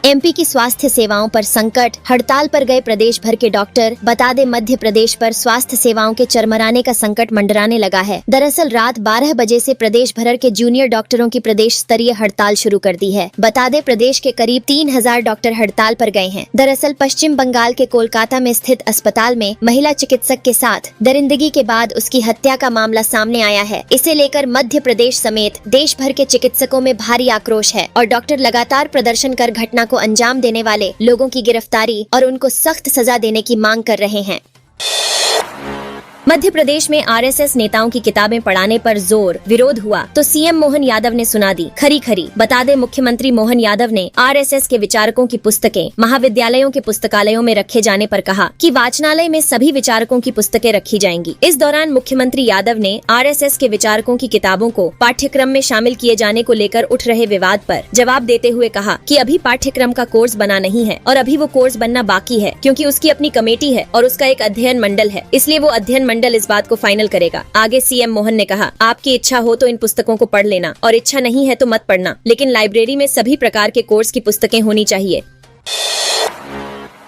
MP की स्वास्थ्य सेवाओं पर संकट, हड़ताल पर गए प्रदेश भर के डॉक्टर। बता दें, मध्य प्रदेश पर स्वास्थ्य सेवाओं के चरमराने का संकट मंडराने लगा है। दरअसल रात 12 बजे से प्रदेश भर के जूनियर डॉक्टरों की प्रदेश स्तरीय हड़ताल शुरू कर दी है। बता दें, प्रदेश के करीब 3000 डॉक्टर हड़ताल पर गए हैं। दरअसल पश्चिम बंगाल के कोलकाता में स्थित अस्पताल में महिला चिकित्सक के साथ दरिंदगी के बाद उसकी हत्या का मामला सामने आया है। इसे लेकर मध्य प्रदेश समेत देश भर के चिकित्सकों में भारी आक्रोश है और डॉक्टर लगातार प्रदर्शन कर घटना को अंजाम देने वाले लोगों की गिरफ्तारी और उनको सख्त सजा देने की मांग कर रहे हैं। मध्य प्रदेश में आरएसएस नेताओं की किताबें पढ़ाने पर जोर विरोध हुआ तो सीएम मोहन यादव ने सुना दी खरी खरी। बता दें, मुख्यमंत्री मोहन यादव ने आरएसएस के विचारकों की पुस्तकें महाविद्यालयों के पुस्तकालयों में रखे जाने पर कहा कि वाचनालय में सभी विचारकों की पुस्तकें रखी जाएंगी। इस दौरान मुख्यमंत्री यादव ने आरएसएस के विचारकों की किताबों को पाठ्यक्रम में शामिल किए जाने को लेकर उठ रहे विवाद पर जवाब देते हुए कहा कि अभी पाठ्यक्रम का कोर्स बना नहीं है और अभी वो कोर्स बनना बाकी है, क्योंकि उसकी अपनी कमेटी है और उसका एक अध्ययन मंडल है, इसलिए वो अध्ययन मंडल इस बात को फाइनल करेगा। आगे सीएम मोहन ने कहा, आपकी इच्छा हो तो इन पुस्तकों को पढ़ लेना और इच्छा नहीं है तो मत पढ़ना, लेकिन लाइब्रेरी में सभी प्रकार के कोर्स की पुस्तकें होनी चाहिए।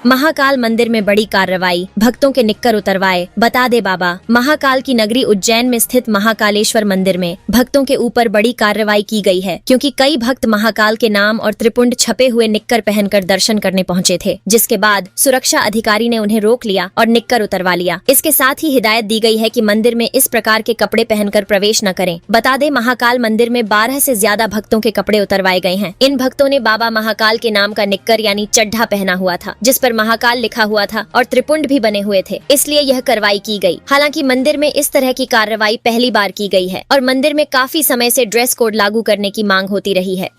महाकाल मंदिर में बड़ी कार्रवाई, भक्तों के निक्कर उतरवाए। बता दे बाबा, महाकाल की नगरी उज्जैन में स्थित महाकालेश्वर मंदिर में भक्तों के ऊपर बड़ी कार्रवाई की गई है, क्योंकि कई भक्त महाकाल के नाम और त्रिपुंड छपे हुए निक्कर पहनकर दर्शन करने पहुंचे थे, जिसके बाद सुरक्षा अधिकारी ने उन्हें रोक लिया और निक्कर उतरवा लिया। इसके साथ ही हिदायत दी गई है कि मंदिर में इस प्रकार के कपड़े पहनकर प्रवेश न करें। बता दे, महाकाल मंदिर में 12 से ज्यादा भक्तों के कपड़े उतरवाए गए हैं। इन भक्तों ने बाबा महाकाल के नाम का निक्कर यानी चड्ढा पहना हुआ था, जिस पर महाकाल लिखा हुआ था और त्रिपुंड भी बने हुए थे, इसलिए यह कार्रवाई की गई। हालांकि मंदिर में इस तरह की कार्रवाई पहली बार की गई है और मंदिर में काफी समय से ड्रेस कोड लागू करने की मांग होती रही है।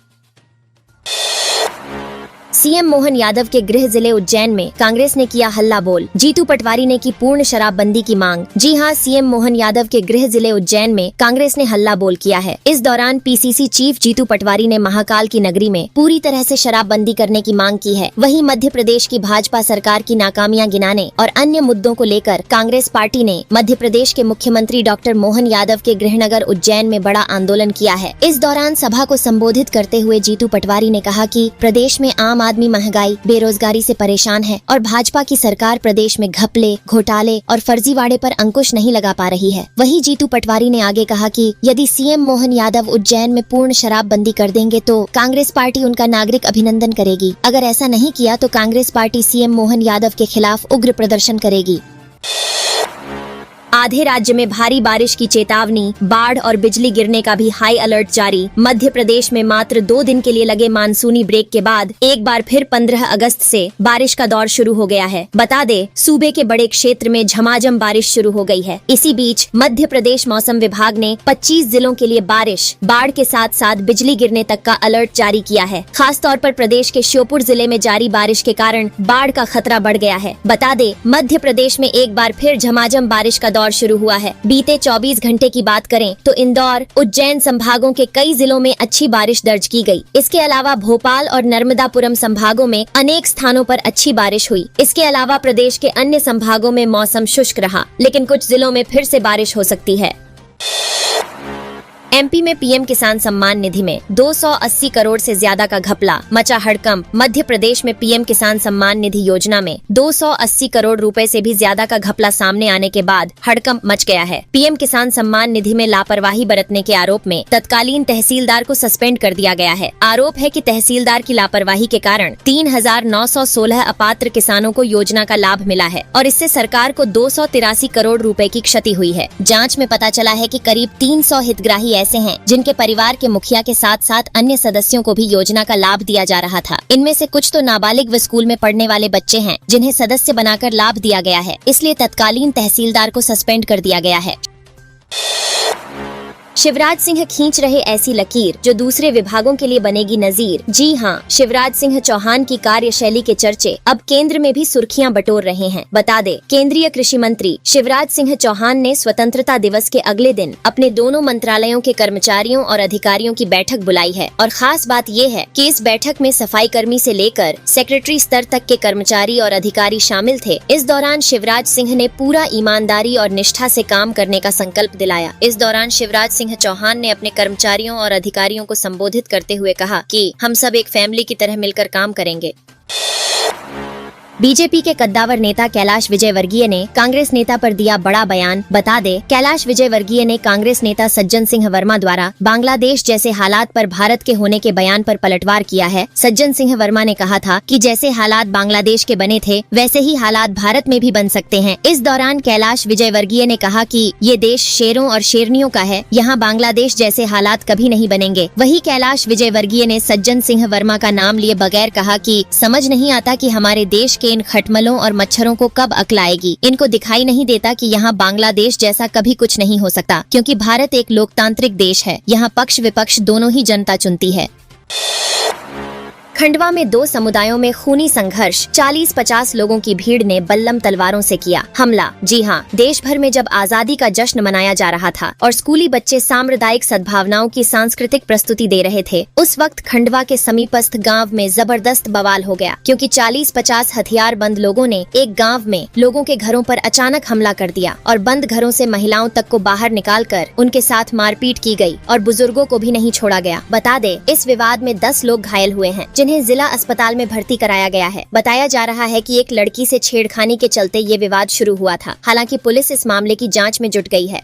सीएम मोहन यादव के गृह जिले उज्जैन में कांग्रेस ने किया हल्ला बोल, जीतू पटवारी ने की पूर्ण शराबबंदी की मांग। जी हां, सीएम मोहन यादव के गृह जिले उज्जैन में कांग्रेस ने हल्ला बोल किया है। इस दौरान पीसीसी चीफ जीतू पटवारी ने महाकाल की नगरी में पूरी तरह से शराबबंदी करने की मांग की है। वहीं मध्य प्रदेश की भाजपा सरकार की नाकामियां गिनाने और अन्य मुद्दों को लेकर कांग्रेस पार्टी ने मध्य प्रदेश के मुख्यमंत्री डॉक्टर मोहन यादव के गृहनगर उज्जैन में बड़ा आंदोलन किया है। इस दौरान सभा को संबोधित करते हुए जीतू पटवारी ने कहा कि प्रदेश में आम आदमी महंगाई, बेरोजगारी से परेशान है और भाजपा की सरकार प्रदेश में घपले, घोटाले और फर्जीवाड़े पर अंकुश नहीं लगा पा रही है। वहीं जीतू पटवारी ने आगे कहा कि यदि सीएम मोहन यादव उज्जैन में पूर्ण शराबबंदी कर देंगे तो कांग्रेस पार्टी उनका नागरिक अभिनंदन करेगी। अगर ऐसा नहीं किया तो कांग्रेस पार्टी सीएम मोहन यादव के खिलाफ उग्र प्रदर्शन करेगी। आधे राज्य में भारी बारिश की चेतावनी, बाढ़ और बिजली गिरने का भी हाई अलर्ट जारी। मध्य प्रदेश में मात्र 2 दिन के लिए लगे मानसूनी ब्रेक के बाद एक बार फिर 15 अगस्त से बारिश का दौर शुरू हो गया है। बता दे, सूबे के बड़े क्षेत्र में झमाझम बारिश शुरू हो गई है। इसी बीच मध्य प्रदेश मौसम विभाग ने 25 जिलों के लिए बारिश, बाढ़ के साथ साथ बिजली गिरने तक का अलर्ट जारी किया है। खास तौर पर प्रदेश के श्योपुर जिले में जारी बारिश के कारण बाढ़ का खतरा बढ़ गया है। बता दे, मध्य प्रदेश में एक बार फिर झमाझम बारिश का दौर शुरू हुआ है। बीते 24 घंटे की बात करें तो इंदौर, उज्जैन संभागों के कई जिलों में अच्छी बारिश दर्ज की गई। इसके अलावा भोपाल और नर्मदापुरम संभागों में अनेक स्थानों पर अच्छी बारिश हुई। इसके अलावा प्रदेश के अन्य संभागों में मौसम शुष्क रहा, लेकिन कुछ जिलों में फिर से बारिश हो सकती है। एमपी में पीएम किसान सम्मान निधि में 280 करोड़ से ज्यादा का घपला, मचा हड़कंप। मध्य प्रदेश में पीएम किसान सम्मान निधि योजना में 280 करोड़ रुपए से भी ज्यादा का घपला सामने आने के बाद हड़कंप मच गया है। पीएम किसान सम्मान निधि में लापरवाही बरतने के आरोप में तत्कालीन तहसीलदार को सस्पेंड कर दिया गया है। आरोप है कि तहसीलदार की लापरवाही के कारण 3916 अपात्र किसानों को योजना का लाभ मिला है और इससे सरकार को 283 करोड़ रुपए की क्षति हुई है। जाँच में पता चला है कि करीब 300 हितग्राही ऐसे हैं जिनके परिवार के मुखिया के साथ साथ अन्य सदस्यों को भी योजना का लाभ दिया जा रहा था। इनमें से कुछ तो नाबालिग व स्कूल में पढ़ने वाले बच्चे हैं जिन्हें सदस्य बनाकर लाभ दिया गया है, इसलिए तत्कालीन तहसीलदार को सस्पेंड कर दिया गया है। शिवराज सिंह खींच रहे ऐसी लकीर जो दूसरे विभागों के लिए बनेगी नजीर। जी हां, शिवराज सिंह चौहान की कार्यशैली के चर्चे अब केंद्र में भी सुर्खियां बटोर रहे हैं। बता दे, केंद्रीय कृषि मंत्री शिवराज सिंह चौहान ने स्वतंत्रता दिवस के अगले दिन अपने दोनों मंत्रालयों के कर्मचारियों और अधिकारियों की बैठक बुलाई है और खास बात ये है कि इस बैठक में सफाई कर्मी से लेकर सेक्रेटरी स्तर तक के कर्मचारी और अधिकारी शामिल थे। इस दौरान शिवराज सिंह ने पूरा ईमानदारी और निष्ठा से काम करने का संकल्प दिलाया। इस दौरान शिवराज सिंह सिंह चौहान ने अपने कर्मचारियों और अधिकारियों को संबोधित करते हुए कहा कि हम सब एक फैमिली की तरह मिलकर काम करेंगे। बीजेपी के कद्दावर नेता कैलाश विजयवर्गीय ने कांग्रेस नेता पर दिया बड़ा बयान। बता दे, कैलाश विजयवर्गीय ने कांग्रेस नेता सज्जन सिंह वर्मा द्वारा बांग्लादेश जैसे हालात पर भारत के होने के बयान पर पलटवार किया है। सज्जन सिंह वर्मा ने कहा था कि जैसे हालात बांग्लादेश के बने थे वैसे ही हालात भारत में भी बन सकते हैं। इस दौरान कैलाश विजयवर्गीय ने कहा कि ये देश शेरों और शेरनियों का है, यहाँ बांग्लादेश जैसे हालात कभी नहीं बनेंगे। वही कैलाश विजयवर्गीय ने सज्जन सिंह वर्मा का नाम लिए बगैर कहा कि समझ नहीं आता कि हमारे देश इन खटमलों और मच्छरों को कब अक्ल आएगी। इनको दिखाई नहीं देता कि यहाँ बांग्लादेश जैसा कभी कुछ नहीं हो सकता, क्योंकि भारत एक लोकतांत्रिक देश है। यहाँ पक्ष विपक्ष दोनों ही जनता चुनती है। खंडवा में दो समुदायों में खूनी संघर्ष, 40-50 लोगों की भीड़ ने बल्लम तलवारों से किया हमला। जी हां, देश भर में जब आजादी का जश्न मनाया जा रहा था और स्कूली बच्चे सांप्रदायिक सद्भावनाओं की सांस्कृतिक प्रस्तुति दे रहे थे, उस वक्त खंडवा के समीपस्थ गांव में जबरदस्त बवाल हो गया, क्योंकि 40-50 हथियारबंद लोगों ने एक गांव में लोगों के घरों पर अचानक हमला कर दिया और बंद घरों से महिलाओं तक को बाहर निकालकर उनके साथ मारपीट की गई और बुजुर्गों को भी नहीं छोड़ा गया। बता दे, इस विवाद में 10 लोग घायल हुए हैं, जिन्हें जिला अस्पताल में भर्ती कराया गया है। बताया जा रहा है कि एक लड़की से छेड़खानी के चलते ये विवाद शुरू हुआ था। हालांकि पुलिस इस मामले की जांच में जुट गई है।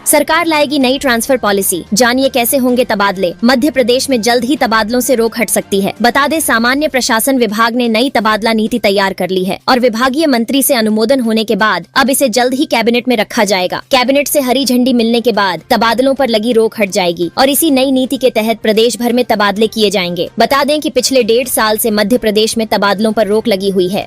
सरकार लाएगी नई ट्रांसफर पॉलिसी, जानिए कैसे होंगे तबादले। मध्य प्रदेश में जल्द ही तबादलों से रोक हट सकती है। बता दें, सामान्य प्रशासन विभाग ने नई तबादला नीति तैयार कर ली है और विभागीय मंत्री से अनुमोदन होने के बाद अब इसे जल्द ही कैबिनेट में रखा जाएगा। कैबिनेट से हरी झंडी मिलने के बाद तबादलों पर लगी रोक हट जाएगी और इसी नई नीति के तहत प्रदेश भर में तबादले किए जाएंगे। बता दें कि पिछले 1.5 साल से मध्य प्रदेश में तबादलों पर रोक लगी हुई है।